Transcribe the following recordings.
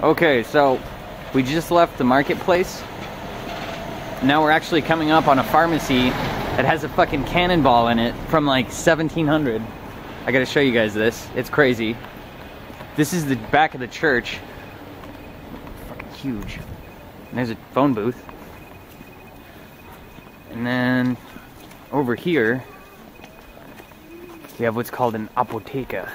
Okay, so we just left the marketplace. Now we're actually coming up on a pharmacy that has a fucking cannonball in it from like 1700. I gotta show you guys this. It's crazy. This is the back of the church. Fucking huge. And there's a phone booth. And then over here, we have what's called an apotheca,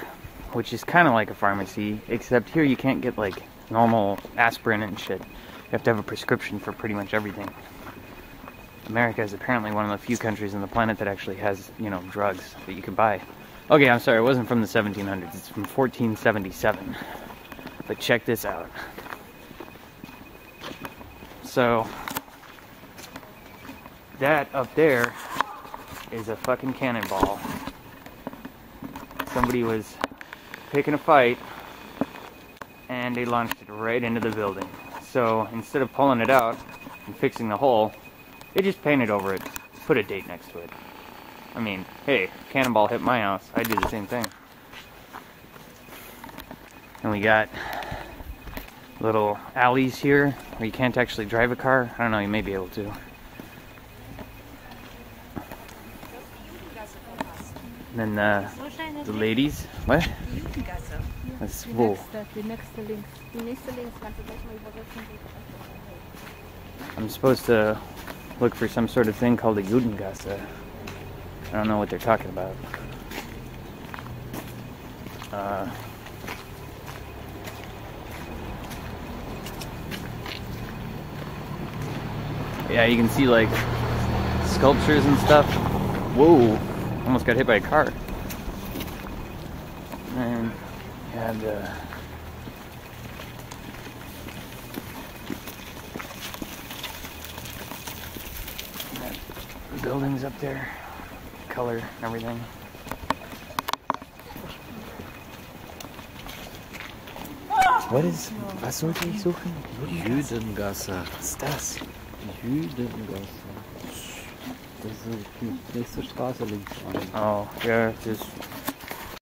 which is kind of like a pharmacy, except here you can't get like normal aspirin and shit. You have to have a prescription for pretty much everything. America is apparently one of the few countries on the planet that actually has, you know, drugs that you can buy. Okay, I'm sorry, it wasn't from the 1700s, it's from 1477. But check this out. So, that up there is a fucking cannonball. Somebody was picking a fight and they launched it right into the building. So instead of pulling it out and fixing the hole, they just painted over it, put a date next to it. I mean, hey, cannonball hit my house, I'd do the same thing. And we got little alleys here where you can't actually drive a car. I don't know, you may be able to. And then the ladies, what? That's cool. I'm supposed to look for some sort of thing called a Judengasse. I don't know what they're talking about. Yeah, you can see like sculptures and stuff. Whoa, almost got hit by a car. And buildings up there, color and everything. What is, was sollte ich suchen? Judengasse. Was ist das? Judengasse. Das ist die nächste Straße links rein. Oh, yeah, just